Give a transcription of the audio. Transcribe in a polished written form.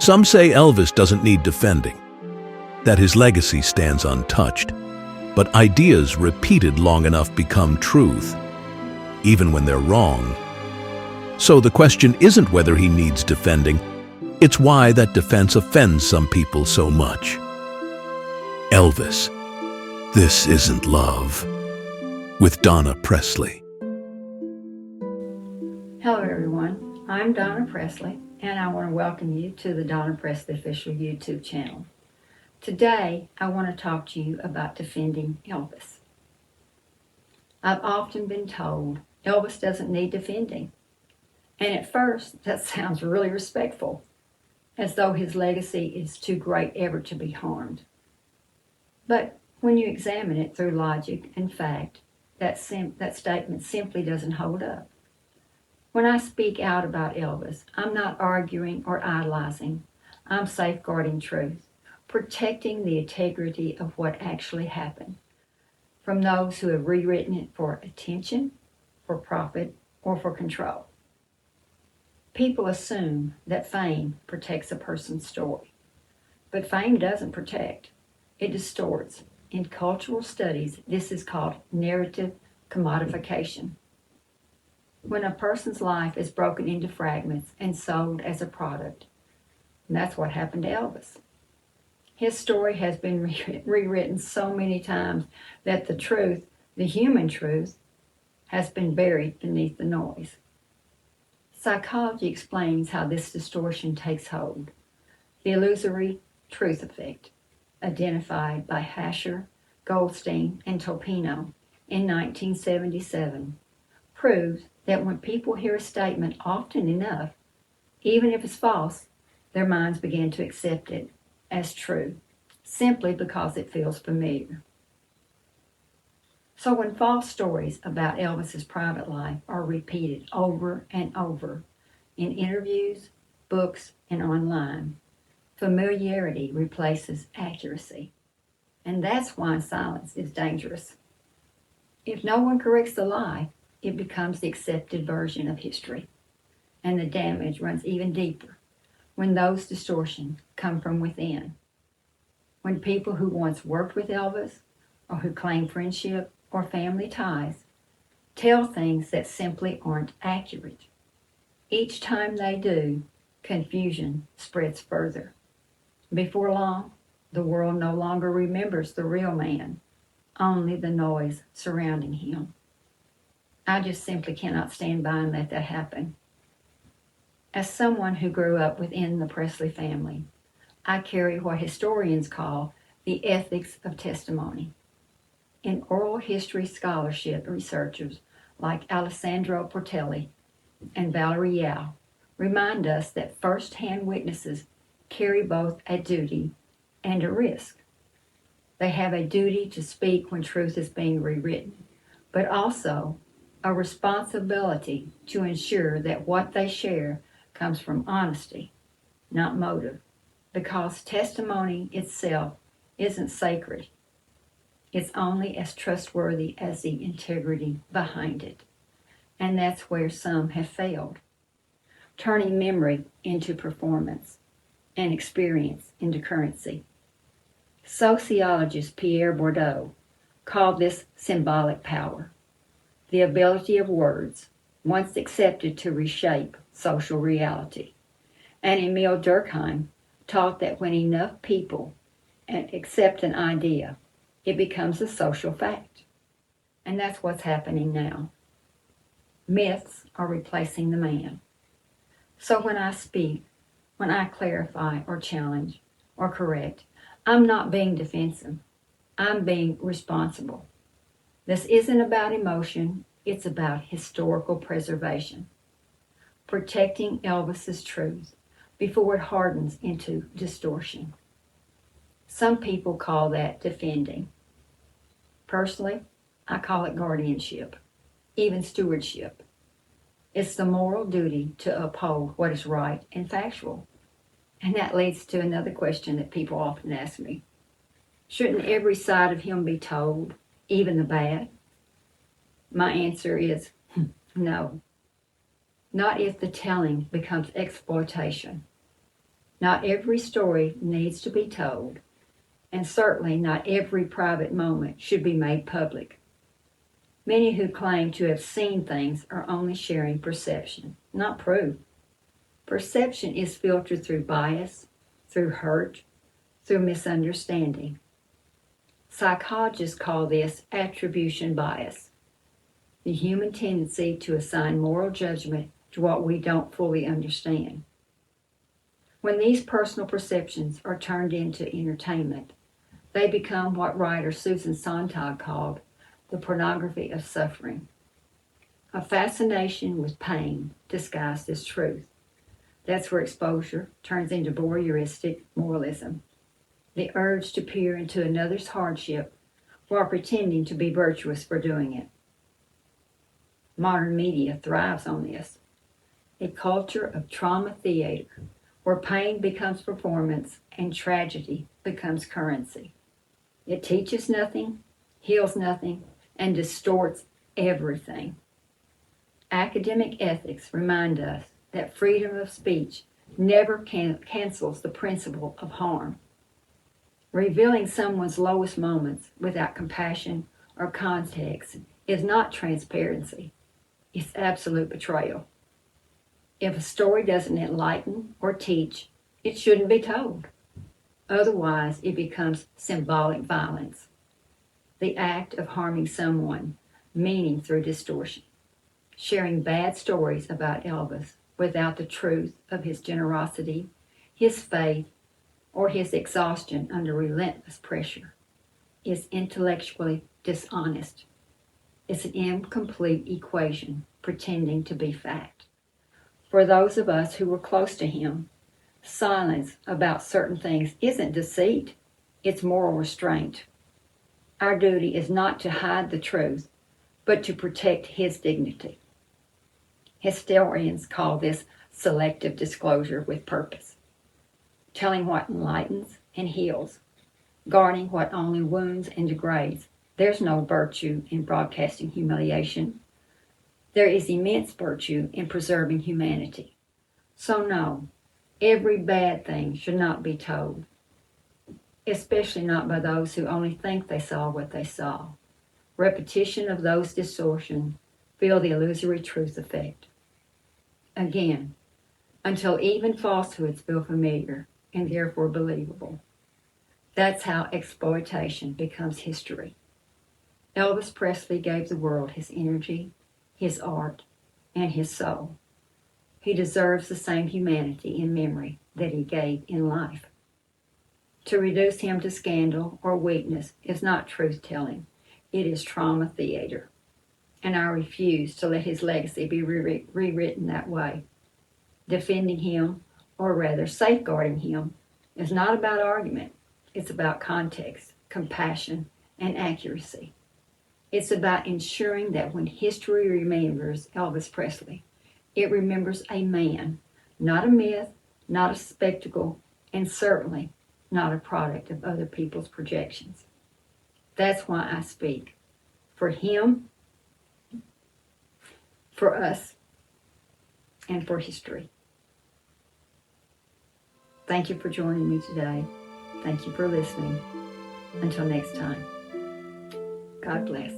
Some say Elvis doesn't need defending, that his legacy stands untouched. But ideas repeated long enough become truth, even when they're wrong. So the question isn't whether he needs defending, it's why that defense offends some people so much. Elvis, This Isn't Love, with Donna Presley. Hello everyone, I'm Donna Presley, and I want to welcome you to the Donna Presley official YouTube channel. Today, I want to talk to you about defending Elvis. I've often been told Elvis doesn't need defending. And at first, that sounds really respectful, as though his legacy is too great ever to be harmed. But when you examine it through logic and fact, that statement simply doesn't hold up. When I speak out about Elvis, I'm not arguing or idolizing. I'm safeguarding truth, protecting the integrity of what actually happened from those who have rewritten it for attention, for profit, or for control. People assume that fame protects a person's story, but fame doesn't protect. It distorts. In cultural studies, this is called narrative commodification. When a person's life is broken into fragments and sold as a product, and that's what happened to Elvis. His story has been rewritten so many times that the truth, the human truth, has been buried beneath the noise. Psychology explains how this distortion takes hold. The illusory truth effect, identified by Hasher, Goldstein, and Topino in 1977, proves that when people hear a statement often enough, even if it's false, their minds begin to accept it as true, simply because it feels familiar. So when false stories about Elvis's private life are repeated over and over in interviews, books, and online, familiarity replaces accuracy. And that's why silence is dangerous. If no one corrects the lie, it becomes the accepted version of history, and the damage runs even deeper when those distortions come from within. When people who once worked with Elvis, or who claim friendship or family ties, tell things that simply aren't accurate. Each time they do, confusion spreads further. Before long, the world no longer remembers the real man, only the noise surrounding him. I just simply cannot stand by and let that happen. As someone who grew up within the Presley family, I carry what historians call the ethics of testimony. In oral history scholarship, researchers like Alessandro Portelli and Valerie Yao remind us that first-hand witnesses carry both a duty and a risk. They have a duty to speak when truth is being rewritten, but also a responsibility to ensure that what they share comes from honesty, not motive, because testimony itself isn't sacred. It's only as trustworthy as the integrity behind it. And that's where some have failed, turning memory into performance and experience into currency. Sociologist Pierre Bourdieu called this symbolic power, the ability of words, once accepted, to reshape social reality. And Emile Durkheim taught that when enough people accept an idea, it becomes a social fact. And that's what's happening now. Myths are replacing the man. So when I speak, when I clarify or challenge or correct, I'm not being defensive. I'm being responsible. This isn't about emotion. It's about historical preservation. Protecting Elvis's truth before it hardens into distortion. Some people call that defending. Personally, I call it guardianship, even stewardship. It's the moral duty to uphold what is right and factual. And that leads to another question that people often ask me. Shouldn't every side of him be told, even the bad? My answer is no. Not if the telling becomes exploitation. Not every story needs to be told, and certainly not every private moment should be made public. Many who claim to have seen things are only sharing perception, not proof. Perception is filtered through bias, through hurt, through misunderstanding. Psychologists call this attribution bias, the human tendency to assign moral judgment to what we don't fully understand. When these personal perceptions are turned into entertainment, they become what writer Susan Sontag called the pornography of suffering, a fascination with pain disguised as truth. That's where exposure turns into voyeuristic moralism, the urge to peer into another's hardship while pretending to be virtuous for doing it. Modern media thrives on this, a culture of trauma theater where pain becomes performance and tragedy becomes currency. It teaches nothing, heals nothing, and distorts everything. Academic ethics remind us that freedom of speech never cancels the principle of harm. Revealing someone's lowest moments without compassion or context is not transparency, it's absolute betrayal. If a story doesn't enlighten or teach, it shouldn't be told. Otherwise, it becomes symbolic violence, the act of harming someone, meaning through distortion. Sharing bad stories about Elvis without the truth of his generosity, his faith, or his exhaustion under relentless pressure is intellectually dishonest. It's an incomplete equation pretending to be fact. For those of us who were close to him, silence about certain things isn't deceit, it's moral restraint. Our duty is not to hide the truth, but to protect his dignity. Historians call this selective disclosure with purpose, telling what enlightens and heals, guarding what only wounds and degrades. There's no virtue in broadcasting humiliation. There is immense virtue in preserving humanity. So no, every bad thing should not be told, especially not by those who only think they saw what they saw. Repetition of those distortions feel the illusory truth effect. Again, until even falsehoods feel familiar and therefore believable. That's how exploitation becomes history. Elvis Presley gave the world his energy, his art, and his soul. He deserves the same humanity in memory that he gave in life. To reduce him to scandal or weakness is not truth-telling. It is trauma theater. And I refuse to let his legacy be rewritten that way. Defending him, or rather safeguarding him, is not about argument. It's about context, compassion, and accuracy. It's about ensuring that when history remembers Elvis Presley, it remembers a man, not a myth, not a spectacle, and certainly not a product of other people's projections. That's why I speak. For him, for us, and for history. Thank you for joining me today. Thank you for listening. Until next time, God bless.